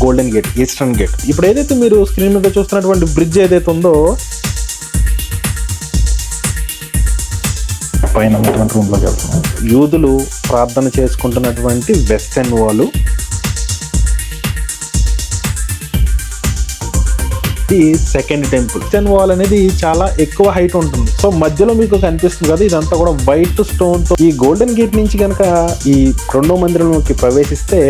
Golden gate, eastern gate. ఇప్పుడు ఏదైతే మీరు స్క్రీన్ మీద చూస్తున్నటువంటి బ్రిడ్జ్ ఏదైతే ఉందో పైన ఉన్నటువంటి రూమ్లోకి వెళ్తున్నాం. యూదులు ప్రార్థన చేసుకుంటున్నటువంటి వెస్టర్న్ వాల్. ఇది సెకండ్ టెంపుల్. వెస్టర్న్ వాల్ అనేది చాలా ఎక్కువ హైట్ ఉంటుంది. సో మధ్యలో మీకు కనిపిస్తుంది కదా, ఇదంతా కూడా వైట్ స్టోన్ తో. ఈ గోల్డెన్ గేట్ నుంచి కనుక ఈ రెండో మందిరంలోకి ప్రవేశిస్తే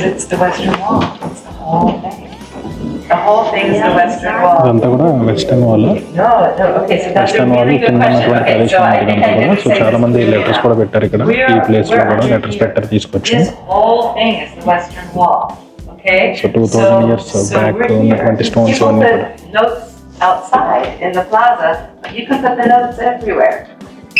it's the western wall. It's the whole thing. The whole thing is the western wall. ఇదంతా కూడా western wall. No, okay, so that's a really good question. Okay, so I think I didn't so చాలా మంది letters కూడా పెట్టారు ఇక్కడ. ఈ place లో కూడా లెటర్స్ పెట్టారు తీసుకొచ్చి. This whole thing is the western wall. Okay? So 2000 years back ఉన్నటువంటి స్టోన్స్ అన్ని కూడా. Notes outside in the plaza, but you can put the notes everywhere.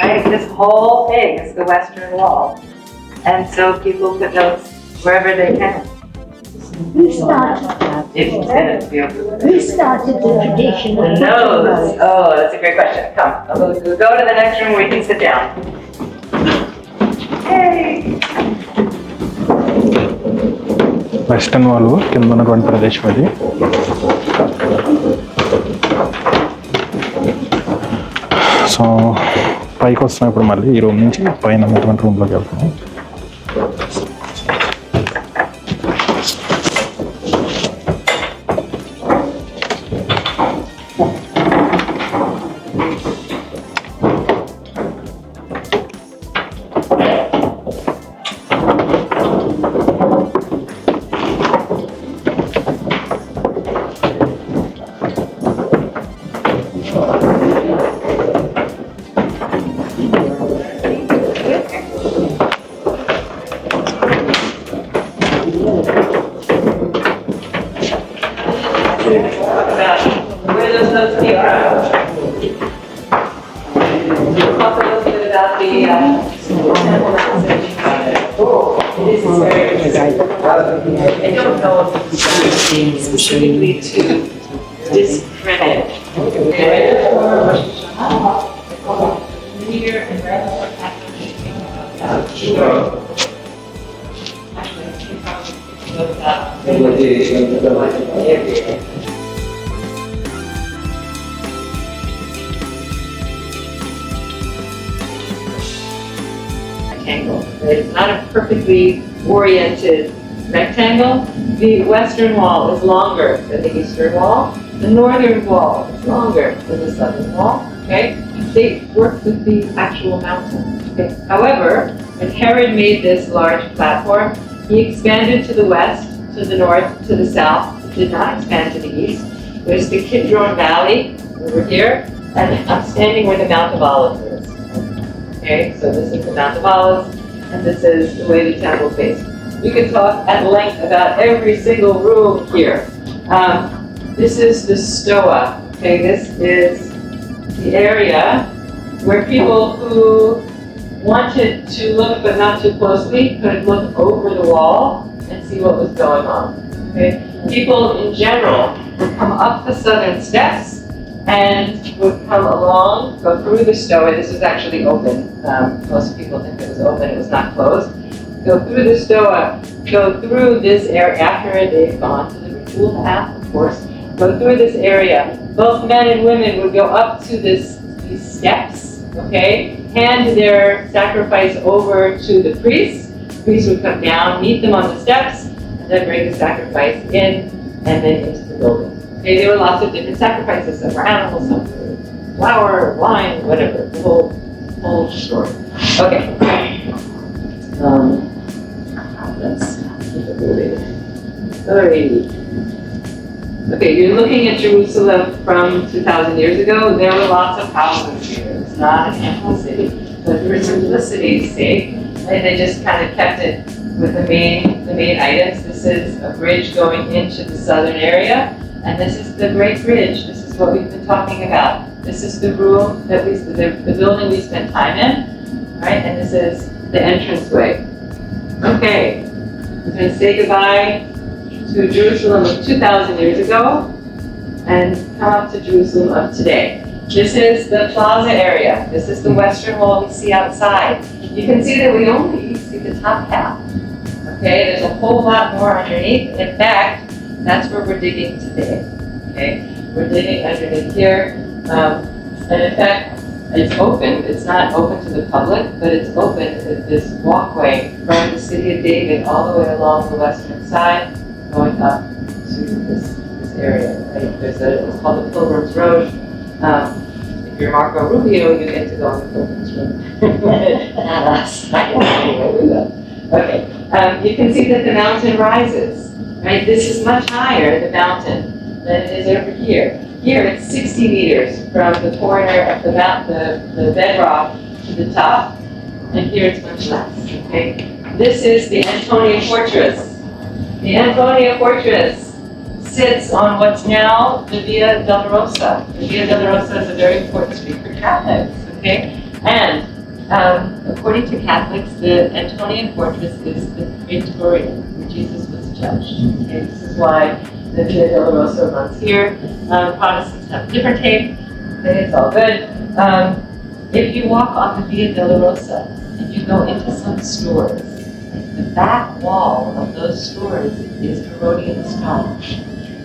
Right? This whole thing is the western wall. And so people put notes wherever they can. Who started the tradition of the nose? Oh, that's a great question. Come, we'll go to the next room where we can sit down. Hey! Western wall కింద ఉన్నటువంటి ప్రదేశం అది. So పైకి వస్తున్నాం ఇప్పుడు మళ్ళీ ఈ room నుంచి పైన ఉన్నటువంటి రూమ్లోకి వెళ్తున్నాం. Where those notes came from? Talk a little bit about the temple message. This is very interesting. I don't know if it's specifically to discredit. Here and rectangle. It's not a perfectly oriented rectangle. The western wall is longer than the eastern wall. The northern wall is longer than the southern wall. Okay, they work with the actual mountain. Okay? However, when Herod made this large platform, he expanded to the west, to the north, to the south. It did not expand to the east. There's the Kidron Valley over here, and I'm standing where the Mount of Olives is. Okay, so this is the Mount of Olives, and this is the way the temple faced. We could talk at length about every single room here. This is the stoa. Okay, this is the area where people who wanted to look but not too closely could look over the wall and see what was going on. Okay? People in general would come up the southern steps and would come along, go through the stoa. This was actually open. Most people think it was open, it was not closed. Go through the stoa, go through this area after they've gone to the ritual path, of course. Go through this area. Both men and women would go up to these steps, okay? Hand their sacrifice over to the priest. The priest would come down, meet them on the steps, and then bring the sacrifice in and then into the building. Okay, there were lots of different sacrifices. Some for animals, some for flour, wine, whatever. The whole story. Okay. Let's keep it moving. Alrighty. Okay, you're looking at Jerusalem from 2,000 years ago. There were lots of houses here. It's not an ample city, but for simplicity's sake, they just kind of kept it with the main items. This is a bridge going into the southern area, and this is the Great Bridge. This is what we've been talking about. This is the room that the building we spent time in, right? And this is the entranceway. Okay, we're going to say goodbye to Jerusalem of 2,000 years ago and come up to Jerusalem of today. This is the plaza area. This is the western wall we see outside. You can see that we only see the top half. Okay, there's a whole lot more underneath. In fact, that's where we're digging today. Okay, we're digging underneath here. And in fact, it's open. It's not open to the public, but it's open with this walkway from the city of David all the way along the western side, going up to this area. Right? It's called the Pilgrim's Road. If you're Marco Rubio, you get to go on the Pilgrim's Road. Not us. Anyway, we will. Okay. You can see that the mountain rises. Right? This is much higher, the mountain, than it is over here. Here it's 60 meters from the corner of the bedrock to the top, and here it's much less. Okay. This is the Antonia Fortress. The Antonia Fortress sits on what's now the Via Dolorosa. The Via Dolorosa is a very important street for Catholics, okay? And according to Catholics, the Antonian Fortress is the Praetorium, where Jesus was judged. Okay? This is why the Via Dolorosa runs here. Protestants have a different take, okay? It's all good. If you walk on the Via Dolorosa and you go into some stores, the back wall of those stores is Herodian stone.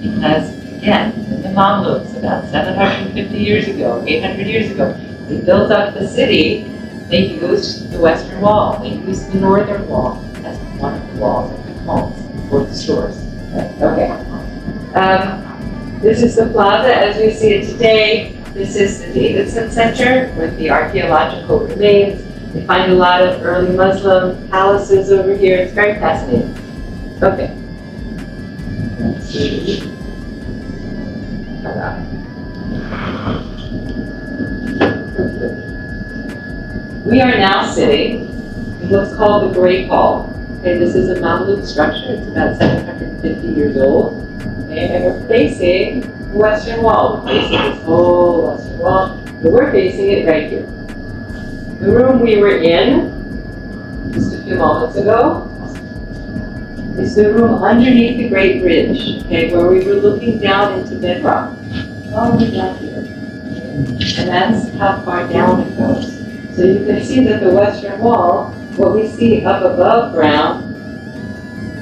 Because, again, the Mamluks, about 750 years ago, 800 years ago, they built up the city. They used the western wall. They used the northern wall as one of the walls of the homes for the stores. Okay. This is the plaza as we see it today. This is the Davidson Center with the archaeological remains. You find a lot of early Muslim palaces over here. It's very fascinating. Okay. Let's see. We are now sitting in what's called the Great Hall. Okay, this is a Mamluk structure. It's about 750 years old. Okay, and we're facing the Western Wall. We're facing this whole Western Wall. And we're facing it right here. The room we were in just a few moments ago is the room underneath the Great Bridge, okay, where we were looking down into bedrock, all the way down here. And that's how far down it goes. So you can see that the Western Wall, what we see up above ground,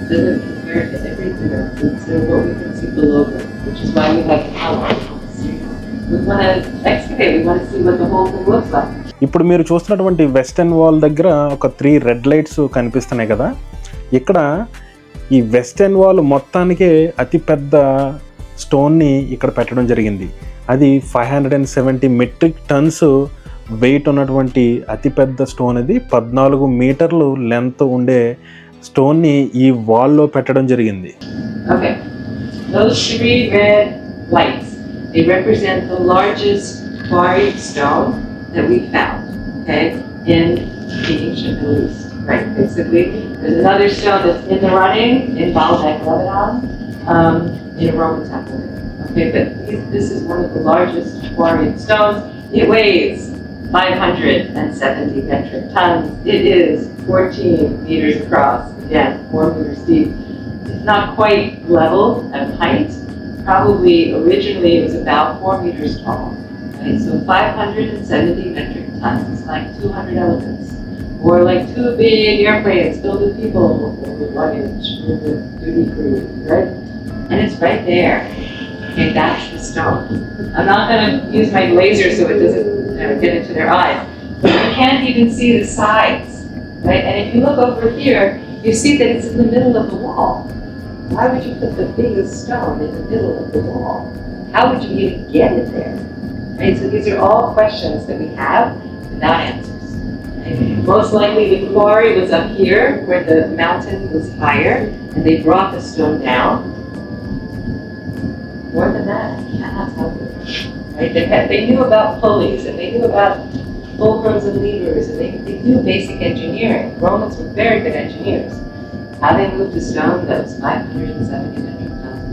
doesn't compare to everything else. It's what we can see below ground, which is why we have the power. We want to excavate, we want to see what the whole thing looks like. ఇప్పుడు మీరు చూస్తున్నటువంటి western wall దగ్గర ఒక 3 red lights కనిపిస్తున్నాయి కదా. ఇక్కడ ఈ western wall మొత్తానికే అతిపెద్ద స్టోన్ని ఇక్కడ పెట్టడం జరిగింది. అది 570 మెట్రిక్ టన్స్ వెయిట్ ఉన్నటువంటి అతిపెద్ద స్టోన్. అది 14 మీటర్లు లెంత్ ఉండే స్టోన్ని ఈ వాల్లో పెట్టడం జరిగింది. Okay. Those 3 red lights, they represent the largest quarried stone that we found, okay, in the ancient Middle East, right? Basically, there's another stone that's in the running in Baalbek, Lebanon, in a Roman temple. Okay, but this is one of the largest quarried stones. It weighs 570 metric tons. It is 14 meters across, again, 4 meters deep. It's not quite level at height. Probably originally it was about 4 meters tall. Right? So 570 metric tons is like 200 elephants. Or like 2 big airplanes filled with people with luggage, with the duty free, right? And it's right there. Okay, that's the stone. I'm not going to use my laser so it doesn't get into their eyes. But you can't even see the sides, right? And if you look over here, you see that it's in the middle of the wall. Why would you put the biggest stone in the middle of the wall? How would you even get it there? Right? So these are all questions that we have without answers. Right? Most likely the quarry was up here where the mountain was higher and they brought the stone down. More than that, I cannot tell you. Right? They knew about pulleys and they knew about fulcrums and levers and they knew basic engineering. Romans were very good engineers. How they moved the stone that was 500 and 700 tons.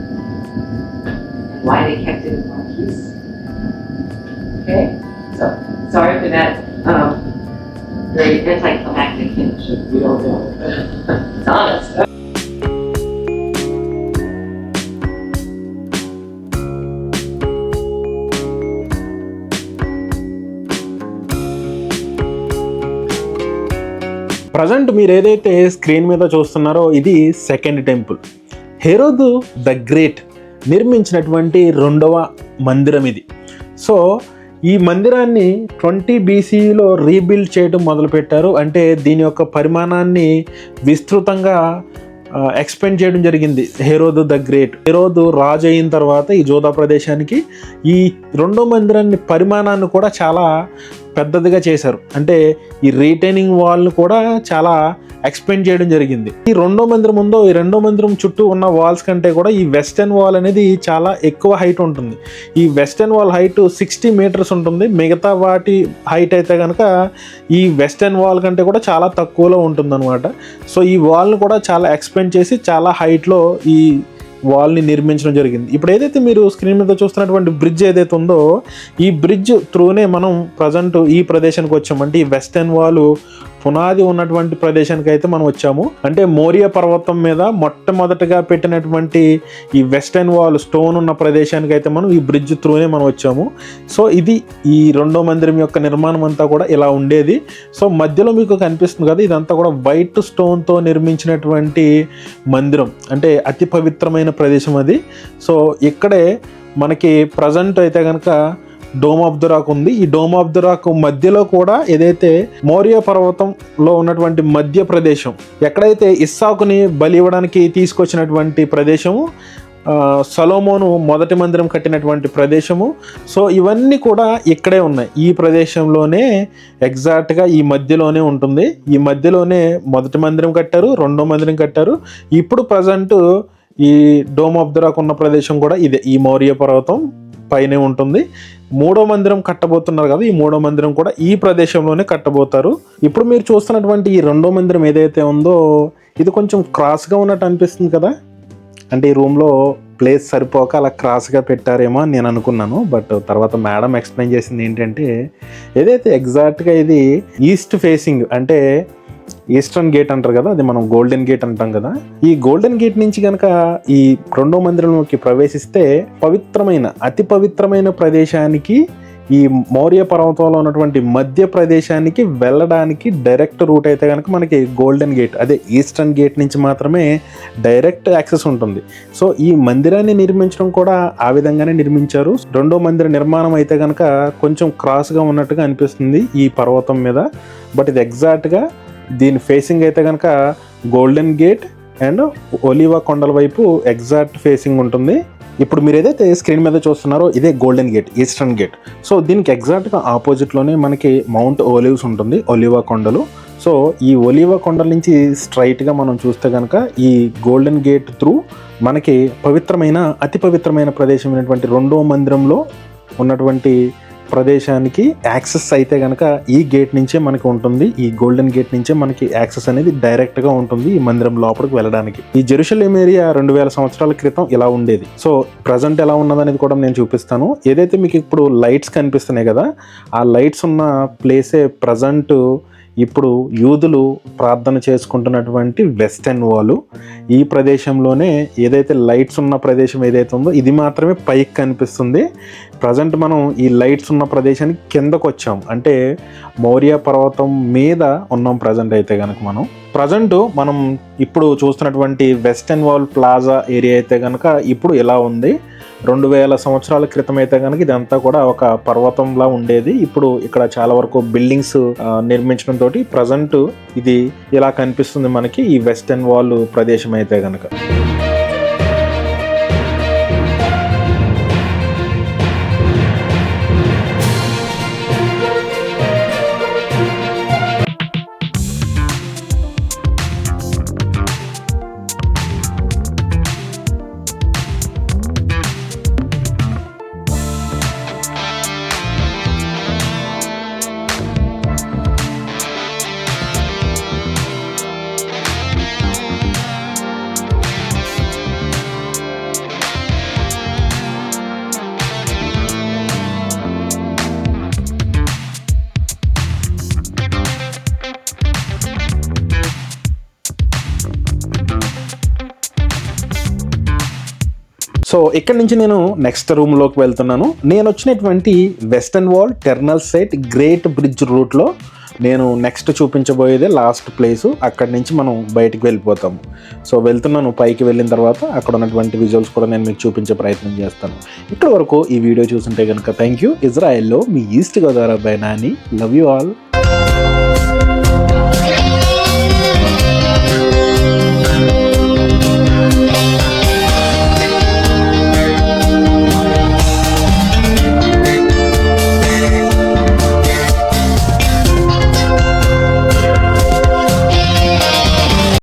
And why they kept it in one piece. Okay? So, sorry for that very anticlimactic finish. We don't know. It's honest. Present మీరు ఏదైతే screen మీద చూస్తున్నారో ఇది second temple. హెరోదు the great నిర్మించినటువంటి 2వ మందిరం ఇది. So ఈ మందిరాన్ని 20 BCలో రీబిల్డ్ చేయడం మొదలుపెట్టారు. అంటే దీని యొక్క పరిమాణాన్ని విస్తృతంగా ఎక్స్పెండ్ చేయడం జరిగింది. హెరోదు ద గ్రేట్, హెరోదు రాజు అయిన తర్వాత ఈ జూదా ప్రదేశానికి ఈ 2వ మందిరాన్ని పరిమాణాన్ని కూడా చాలా పెద్దదిగా చేశారు. అంటే ఈ రీటైనింగ్ వాల్ను కూడా చాలా ఎక్స్పెండ్ చేయడం జరిగింది. ఈ 2వ మందిరం ఉందో ఈ 2వ మందిరం చుట్టూ ఉన్న వాల్స్ కంటే కూడా ఈ వెస్టర్న్ వాల్ అనేది చాలా ఎక్కువ హైట్ ఉంటుంది. ఈ వెస్టర్న్ వాల్ హైట్ 60 మీటర్స్ ఉంటుంది. మిగతా వాటి హైట్ అయితే కనుక ఈ వెస్టర్న్ వాల్ కంటే కూడా చాలా తక్కువలో ఉంటుందన్నమాట. సో ఈ వాల్ను కూడా చాలా ఎక్స్పెండ్ చేసి చాలా హైట్లో ఈ వాల్ని నిర్మించడం జరిగింది. ఇప్పుడు ఏదైతే మీరు స్క్రీన్ మీద చూస్తున్నటువంటి బ్రిడ్జ్ ఏదైతే ఉందో ఈ బ్రిడ్జ్ త్రూనే మనం ప్రజెంట్ ఈ ప్రదేశానికి వచ్చాము. అంటే ఈ వెస్టర్న్ వాల్ పునాది ఉన్నటువంటి ప్రదేశానికి అయితే మనం వచ్చాము. అంటే మోరియా పర్వతం మీద మొట్టమొదటిగా పెట్టినటువంటి ఈ వెస్టర్న్ వాల్ స్టోన్ ఉన్న ప్రదేశానికి అయితే మనం ఈ బ్రిడ్జ్ త్రూనే మనం వచ్చాము. సో ఇది ఈ 2వ మందిరం యొక్క నిర్మాణం అంతా కూడా ఇలా ఉండేది. సో మధ్యలో మీకు కనిపిస్తుంది కదా, ఇదంతా కూడా వైట్ స్టోన్తో నిర్మించినటువంటి మందిరం. అంటే అతి పవిత్రమైన ప్రదేశం అది. సో ఇక్కడే మనకి ప్రజెంట్ అయితే కనుక డోమ్ ఆఫ్ ద రాక్ ఉంది. ఈ డోమ్ ఆఫ్ ద రాక్ మధ్యలో కూడా ఏదైతే మోరియా పర్వతంలో ఉన్నటువంటి మధ్య ప్రదేశం, ఎక్కడైతే ఇస్సాకుని బలి ఇవ్వడానికి తీసుకొచ్చినటువంటి ప్రదేశము, సొలొమోను మొదటి మందిరం కట్టినటువంటి ప్రదేశము. సో ఇవన్నీ కూడా ఇక్కడే ఉన్నాయి. ఈ ప్రదేశంలోనే ఎగ్జాక్ట్గా ఈ మధ్యలోనే ఉంటుంది. ఈ మధ్యలోనే మొదటి మందిరం కట్టారు, 2వ మందిరం కట్టారు. ఇప్పుడు ప్రజెంట్ ఈ డోమ్ ఆఫ్ ద రాక్ ఉన్న ప్రదేశం కూడా ఇదే, ఈ మోరియా పర్వతం పైనే ఉంటుంది. 3వ మందిరం కట్టబోతున్నారు కదా, ఈ 3వ మందిరం కూడా ఈ ప్రదేశంలోనే కట్టబోతారు. ఇప్పుడు మీరు చూస్తున్నటువంటి ఈ 2వ మందిరం ఏదైతే ఉందో ఇది కొంచెం క్రాస్గా ఉన్నట్టు అనిపిస్తుంది కదా. అంటే ఈ రూమ్లో ప్లేస్ సరిపోక అలా క్రాస్గా పెట్టారేమో అని నేను అనుకున్నాను. బట్ తర్వాత మేడం ఎక్స్ప్లెయిన్ చేసింది ఏంటంటే ఏదైతే ఎగ్జాక్ట్గా ఇది ఈస్ట్ ఫేసింగ్, అంటే ఈస్టర్న్ గేట్ అంటారు కదా, అది మనం గోల్డెన్ గేట్ అంటాం కదా. ఈ గోల్డెన్ గేట్ నుంచి కనుక ఈ 2వ మందిరంలోకి ప్రవేశిస్తే పవిత్రమైన అతి పవిత్రమైన ప్రదేశానికి, ఈ మౌర్య పర్వతంలో ఉన్నటువంటి మధ్య ప్రదేశానికి వెళ్ళడానికి డైరెక్ట్ రూట్ అయితే కనుక మనకి గోల్డెన్ గేట్, అదే ఈస్టర్న్ గేట్ నుంచి మాత్రమే డైరెక్ట్ యాక్సెస్ ఉంటుంది. సో ఈ మందిరాన్ని నిర్మించడం కూడా ఆ విధంగానే నిర్మించారు. 2వ మందిర నిర్మాణం అయితే కనుక కొంచెం క్రాస్గా ఉన్నట్టుగా అనిపిస్తుంది ఈ పర్వతం మీద. బట్ ఇది ఎగ్జాక్ట్గా దీని ఫేసింగ్ అయితే కనుక గోల్డెన్ గేట్ అండ్ ఒలివా కొండల వైపు ఎగ్జాక్ట్ ఫేసింగ్ ఉంటుంది. ఇప్పుడు మీరు ఏదైతే స్క్రీన్ మీద చూస్తున్నారో ఇదే golden gate, eastern gate. So దీనికి ఎగ్జాక్ట్గా ఆపోజిట్లోనే మనకి మౌంట్ ఒలివ్స్ ఉంటుంది, ఒలివా కొండలు. సో ఈ ఒలివా కొండల నుంచి స్ట్రైట్గా మనం చూస్తే కనుక ఈ గోల్డెన్ గేట్ త్రూ మనకి పవిత్రమైన అతి పవిత్రమైన ప్రదేశమైనటువంటి 2వ మందిరంలో ఉన్నటువంటి ప్రదేశానికి యాక్సెస్ అయితే కనుక ఈ గేట్ నుంచే మనకి ఉంటుంది. ఈ గోల్డెన్ గేట్ నుంచే మనకి యాక్సెస్ అనేది డైరెక్ట్గా ఉంటుంది ఈ మందిరం లోపలికి వెళ్ళడానికి. ఈ జెరూసలేం ఏరియా 2000 సంవత్సరాల క్రితం ఇలా ఉండేది. సో ప్రజెంట్ ఎలా ఉన్నదనేది కూడా నేను చూపిస్తాను. ఏదైతే మీకు ఇప్పుడు లైట్స్ కనిపిస్తున్నాయి కదా, ఆ లైట్స్ ఉన్న ప్లేసే ప్రజెంట్ ఇప్పుడు యూదులు ప్రార్థన చేసుకుంటున్నటువంటి వెస్టర్న్ వాల్. ఈ ప్రదేశంలోనే ఏదైతే లైట్స్ ఉన్న ప్రదేశం ఏదైతే ఉందో ఇది మాత్రమే పైకి కనిపిస్తుంది. ప్రజెంట్ మనం ఈ లైట్స్ ఉన్న ప్రదేశానికి కిందకు వచ్చాం, అంటే మౌర్య పర్వతం మీద ఉన్నాం ప్రజెంట్ అయితే కనుక మనం ఇప్పుడు చూస్తున్నటువంటి వెస్టర్న్ వాల్ ప్లాజా ఏరియా అయితే కనుక ఇప్పుడు ఇలా ఉంది. 2000 సంవత్సరాల క్రితం అయితే కనుక ఇదంతా కూడా ఒక పర్వతంలా ఉండేది. ఇప్పుడు ఇక్కడ చాలా వరకు బిల్డింగ్స్ నిర్మించడం తోటి ప్రజెంట్ ఇది ఇలా కనిపిస్తుంది మనకి ఈ వెస్టర్న్ వాల్ ప్రదేశం అయితే కనుక. సో ఇక్కడ నుంచి నేను నెక్స్ట్ రూమ్లోకి వెళ్తున్నాను. నేను వచ్చినటువంటి వెస్టర్న్ వాల్ టెర్నల్ సైట్ గ్రేట్ బ్రిడ్జ్ రూట్లో నేను నెక్స్ట్ చూపించబోయేదే లాస్ట్ ప్లేసు. అక్కడి నుంచి మనం బయటికి వెళ్ళిపోతాము. సో వెళ్తున్నాను. పైకి వెళ్ళిన తర్వాత అక్కడ ఉన్నటువంటి విజువల్స్ కూడా నేను మీకు చూపించే ప్రయత్నం చేస్తాను. ఇక్కడ వరకు ఈ వీడియో చూస్తుంటే కనుక థ్యాంక్ యూ. ఇజ్రాయెల్లో మీ ఈస్ట్ గోదావరి అబ్బాయి నాని. Love you all.